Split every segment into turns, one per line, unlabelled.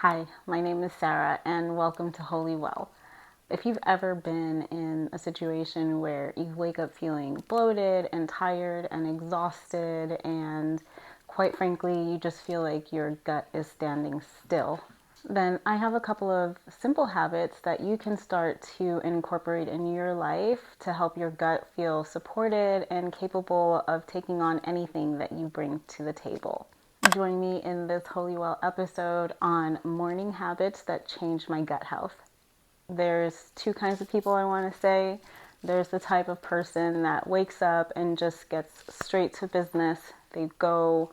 Hi, my name is Sarah, and welcome to Holy Well. If you've ever been in a situation where you wake up feeling bloated and tired and exhausted, and quite frankly, you just feel like your gut is standing still, then I have a couple of simple habits that you can start to incorporate in your life to help your gut feel supported and capable of taking on anything that you bring to the table. Join me in this Holy Well episode on morning habits that change my gut health. There's two kinds of people I want to say. There's the type of person that wakes up and just gets straight to business. They go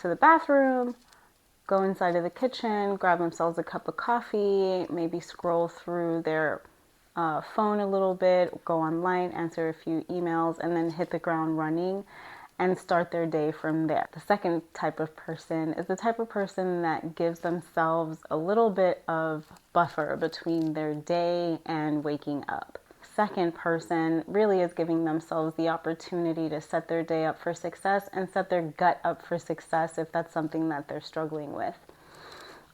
to the bathroom, go inside of the kitchen, grab themselves a cup of coffee, maybe scroll through their phone a little bit, go online, answer a few emails, and then hit the ground running and start their day from there. The second type of person is the type of person that gives themselves a little bit of buffer between their day and waking up. Second person really is giving themselves the opportunity to set their day up for success and set their gut up for success if that's something that they're struggling with.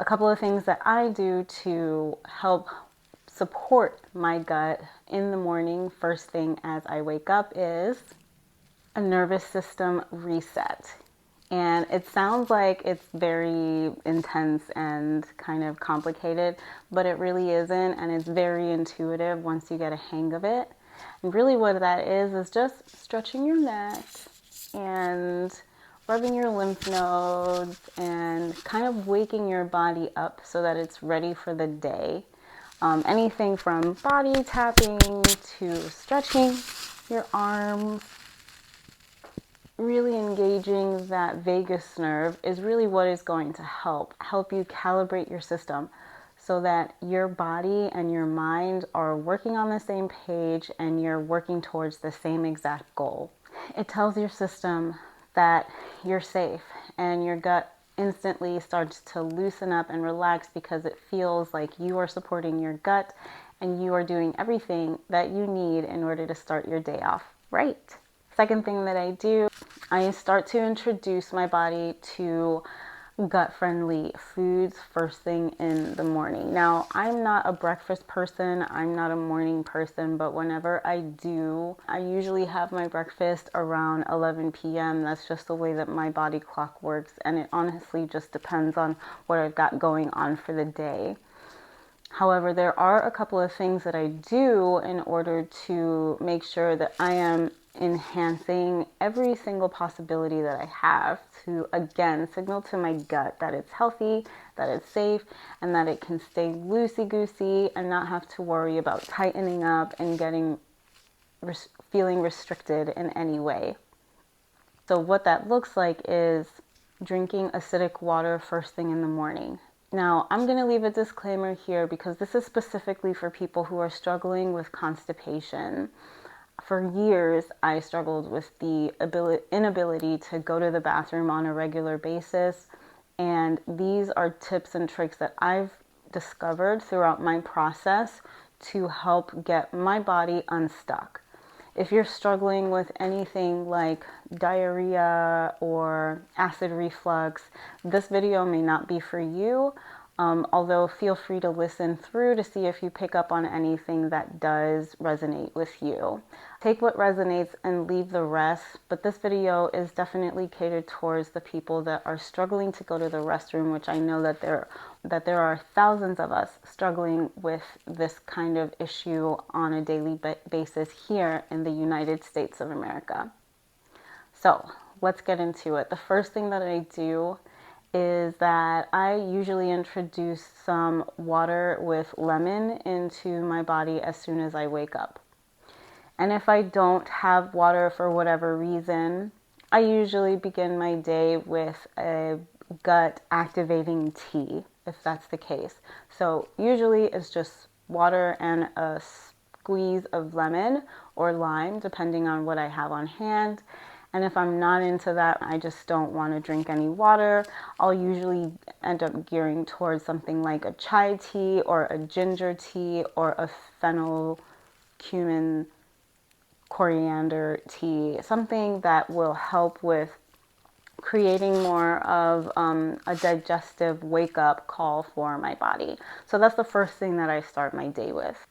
A couple of things that I do to help support my gut in the morning, first thing as I wake up, is a nervous system reset. And it sounds like it's very intense and kind of complicated, but it really isn't, and it's very intuitive once you get a hang of it. And really what that is just stretching your neck and rubbing your lymph nodes and kind of waking your body up so that it's ready for the day. Anything from body tapping to stretching your arms, really engaging that vagus nerve is really what is going to help you calibrate your system so that your body and your mind are working on the same page and you're working towards the same exact goal. It tells your system that you're safe, and your gut instantly starts to loosen up and relax because it feels like you are supporting your gut and you are doing everything that you need in order to start your day off right. Second thing that I do, I start to introduce my body to gut-friendly foods first thing in the morning. Now, I'm not a breakfast person, I'm not a morning person, but whenever I do, I usually have my breakfast around 11 p.m. That's just the way that my body clock works, and it honestly just depends on what I've got going on for the day. However, there are a couple of things that I do in order to make sure that I am enhancing every single possibility that I have to, again, signal to my gut that it's healthy, that it's safe, and that it can stay loosey-goosey and not have to worry about tightening up and feeling restricted in any way. So what that looks like is drinking acidic water first thing in the morning. Now, I'm going to leave a disclaimer here because this is specifically for people who are struggling with constipation. For years, I struggled with the inability to go to the bathroom on a regular basis, and these are tips and tricks that I've discovered throughout my process to help get my body unstuck. If you're struggling with anything like diarrhea or acid reflux, this video may not be for you. Although feel free to listen through to see if you pick up on anything that does resonate with you. Take what resonates and leave the rest, but this video is definitely catered towards the people that are struggling to go to the restroom, which I know that there are thousands of us struggling with this kind of issue on a daily basis here in the United States of America. So let's get into it. The first thing that I do is that I usually introduce some water with lemon into my body as soon as I wake up. And if I don't have water for whatever reason, I usually begin my day with a gut activating tea, if that's the case. So usually it's just water and a squeeze of lemon or lime, depending on what I have on hand. And if I'm not into that, I just don't want to drink any water, I'll usually end up gearing towards something like a chai tea or a ginger tea or a fennel, cumin, coriander tea, something that will help with creating more of a digestive wake-up call for my body. So that's the first thing that I start my day with.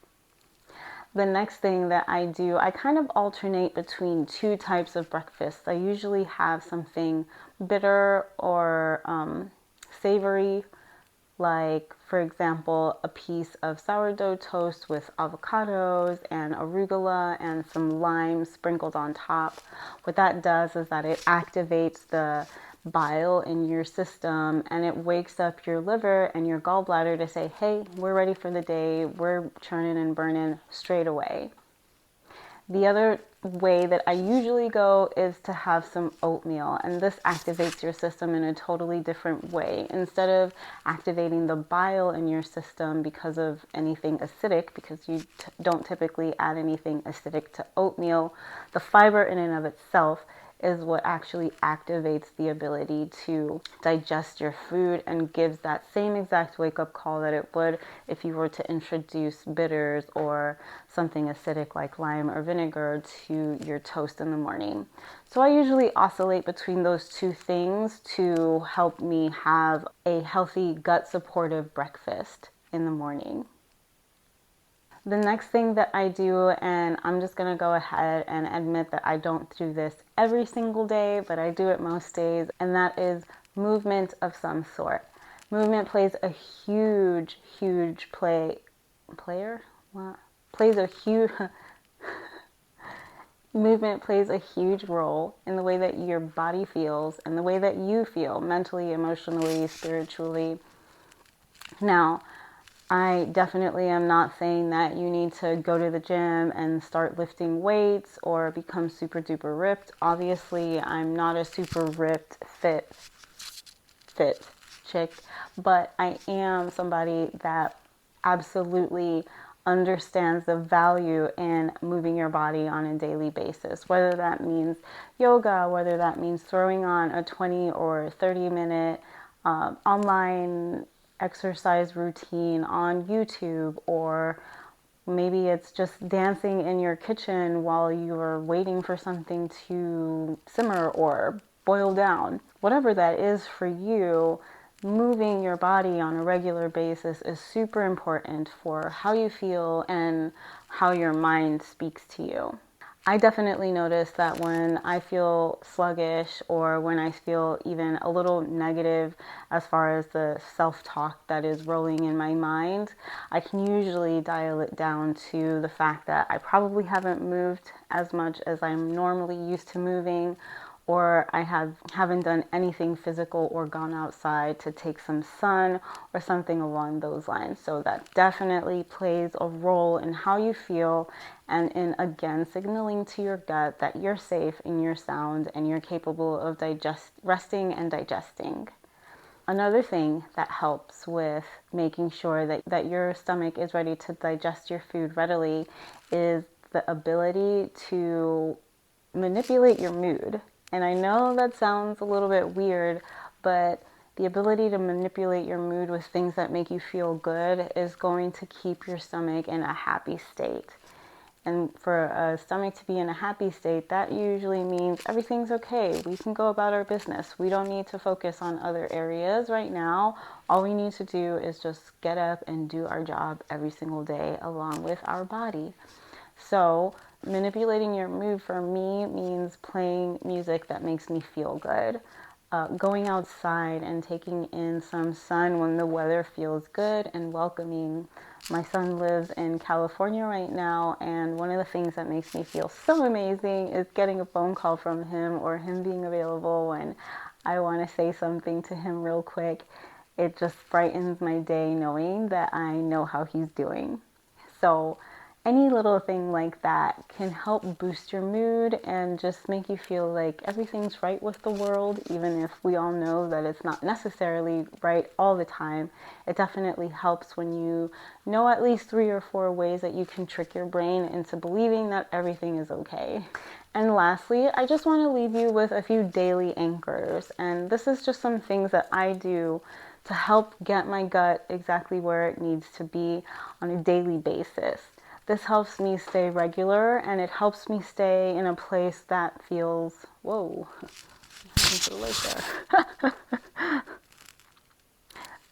The next thing that I do, I kind of alternate between two types of breakfast. I usually have something bitter or savory, like, for example, a piece of sourdough toast with avocados and arugula and some lime sprinkled on top. What that does is that it activates the bile in your system, and it wakes up your liver and your gallbladder to say, hey, we're ready for the day, we're churning and burning straight away. The other way that I usually go is to have some oatmeal, and this activates your system in a totally different way. Instead of activating the bile in your system because of anything acidic, because you don't typically add anything acidic to oatmeal, the fiber in and of itself is what actually activates the ability to digest your food and gives that same exact wake-up call that it would if you were to introduce bitters or something acidic like lime or vinegar to your toast in the morning. So I usually oscillate between those two things to help me have a healthy, gut-supportive breakfast in the morning. The next thing that I do, and I'm just going to go ahead and admit that I don't do this every single day, but I do it most days, and that is movement of some sort. Movement plays a huge movement plays a huge role in the way that your body feels and the way that you feel mentally, emotionally, spiritually. Now, I definitely am not saying that you need to go to the gym and start lifting weights or become super duper ripped. Obviously, I'm not a super ripped, fit chick, but I am somebody that absolutely understands the value in moving your body on a daily basis, whether that means yoga, whether that means throwing on a 20 or 30 minute online exercise routine on YouTube, or maybe it's just dancing in your kitchen while you are waiting for something to simmer or boil down. Whatever that is for you, moving your body on a regular basis is super important for how you feel and how your mind speaks to you. I definitely notice that when I feel sluggish or when I feel even a little negative as far as the self-talk that is rolling in my mind, I can usually dial it down to the fact that I probably haven't moved as much as I'm normally used to moving, or I haven't done anything physical or gone outside to take some sun or something along those lines. So that definitely plays a role in how you feel and in, again, signaling to your gut that you're safe and you're sound and you're capable of resting and digesting. Another thing that helps with making sure that your stomach is ready to digest your food readily is the ability to manipulate your mood. And I know that sounds a little bit weird, but the ability to manipulate your mood with things that make you feel good is going to keep your stomach in a happy state. And for a stomach to be in a happy state, that usually means everything's okay. We can go about our business. We don't need to focus on other areas right now. All we need to do is just get up and do our job every single day along with our body. So manipulating your mood for me means playing music that makes me feel good. Going outside and taking in some sun when the weather feels good and welcoming. My son lives in California right now, and one of the things that makes me feel so amazing is getting a phone call from him or him being available when I want to say something to him real quick. It just brightens my day knowing that I know how he's doing. So any little thing like that can help boost your mood and just make you feel like everything's right with the world, even if we all know that it's not necessarily right all the time. It definitely helps when you know at least 3 or 4 ways that you can trick your brain into believing that everything is okay. And lastly, I just want to leave you with a few daily anchors. And this is just some things that I do to help get my gut exactly where it needs to be on a daily basis. This helps me stay regular, and it helps me stay in a place that feels, whoa, To the light there.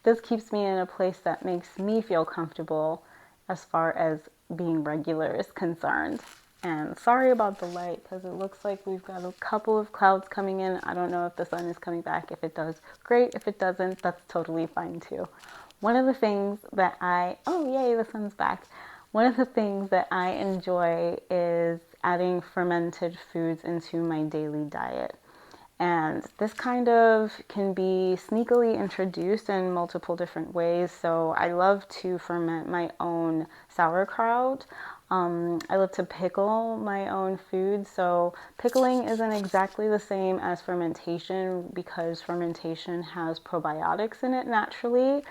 This keeps me in a place that makes me feel comfortable as far as being regular is concerned. And sorry about the light, because it looks like we've got a couple of clouds coming in. I don't know if the sun is coming back. If it does, great. If it doesn't, that's totally fine too. One of the things that oh yay, the sun's back. One of the things that I enjoy is adding fermented foods into my daily diet. And this kind of can be sneakily introduced in multiple different ways. So I love to ferment my own sauerkraut. I love to pickle my own food. So pickling isn't exactly the same as fermentation because fermentation has probiotics in it naturally.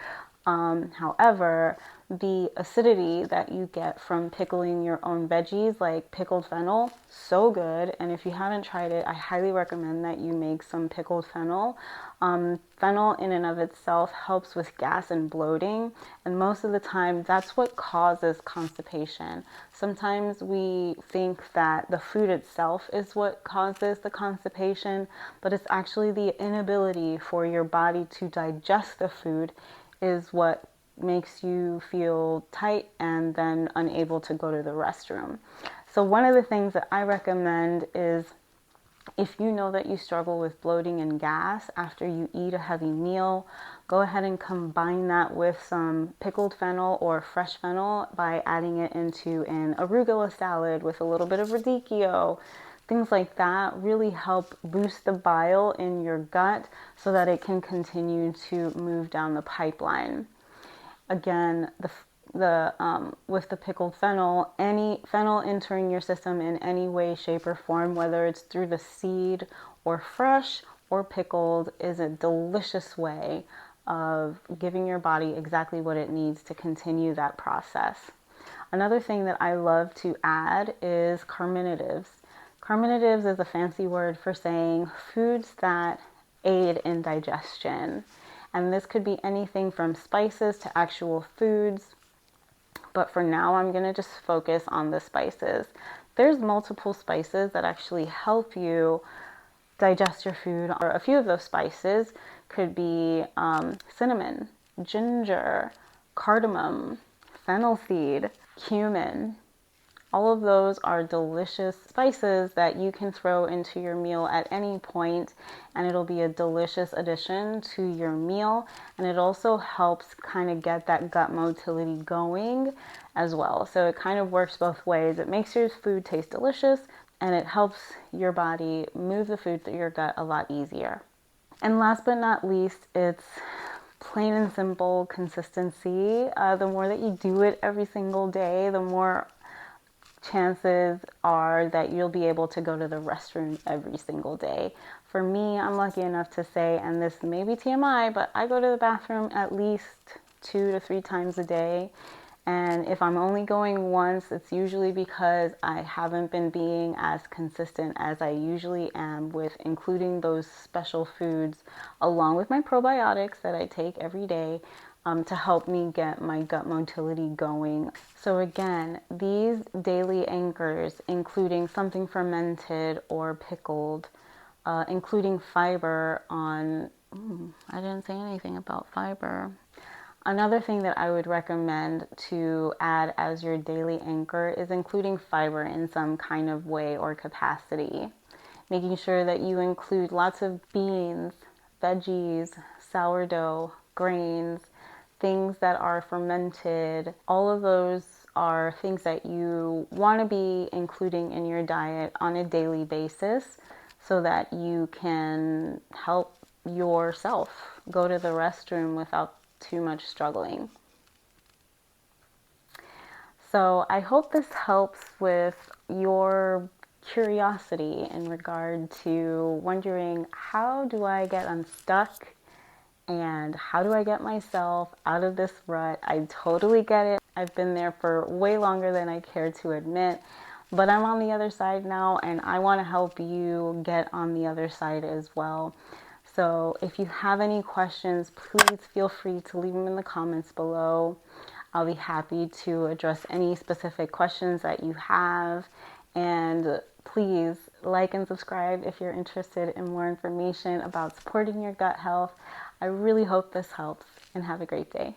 However, the acidity that you get from pickling your own veggies, like pickled fennel, so good. And if you haven't tried it, I highly recommend that you make some pickled fennel. Fennel in and of itself helps with gas and bloating, and most of the time that's what causes constipation. Sometimes we think that the food itself is what causes the constipation, but it's actually the inability for your body to digest the food is what makes you feel tight and then unable to go to the restroom. So one of the things that I recommend is if you know that you struggle with bloating and gas after you eat a heavy meal, go ahead and combine that with some pickled fennel or fresh fennel by adding it into an arugula salad with a little bit of radicchio. Things like that really help boost the bile in your gut so that it can continue to move down the pipeline. Again, with the pickled fennel, any fennel entering your system in any way, shape, or form, whether it's through the seed or fresh or pickled, is a delicious way of giving your body exactly what it needs to continue that process. Another thing that I love to add is carminatives. Carminatives is a fancy word for saying foods that aid in digestion. And this could be anything from spices to actual foods. But for now, I'm going to just focus on the spices. There's multiple spices that actually help you digest your food. Or a few of those spices could be cinnamon, ginger, cardamom, fennel seed, cumin. All of those are delicious spices that you can throw into your meal at any point, and it'll be a delicious addition to your meal. And it also helps kind of get that gut motility going as well. So it kind of works both ways. It makes your food taste delicious, and it helps your body move the food through your gut a lot easier. And last but not least, it's plain and simple consistency. The more that you do it every single day, the more chances are that you'll be able to go to the restroom every single day. For me, I'm lucky enough to say, and this may be TMI, but I go to the bathroom at least 2 to 3 times a day. And if I'm only going once, it's usually because I haven't been being as consistent as I usually am with including those special foods along with my probiotics that I take every day to help me get my gut motility going. So again, these daily anchors, including something fermented or pickled, including fiber I didn't say anything about fiber. Another thing that I would recommend to add as your daily anchor is including fiber in some kind of way or capacity. Making sure that you include lots of beans, veggies, sourdough, grains, things that are fermented. All of those are things that you want to be including in your diet on a daily basis so that you can help yourself go to the restroom without too much struggling. So I hope this helps with your curiosity in regard to wondering, how do I get unstuck and how do I get myself out of this rut? I totally get it. I've been there for way longer than I care to admit, but I'm on the other side now, and I want to help you get on the other side as well. So if you have any questions, please feel free to leave them in the comments below. I'll be happy to address any specific questions that you have. And Please like and subscribe if you're interested in more information about supporting your gut health. I really hope this helps, and have a great day.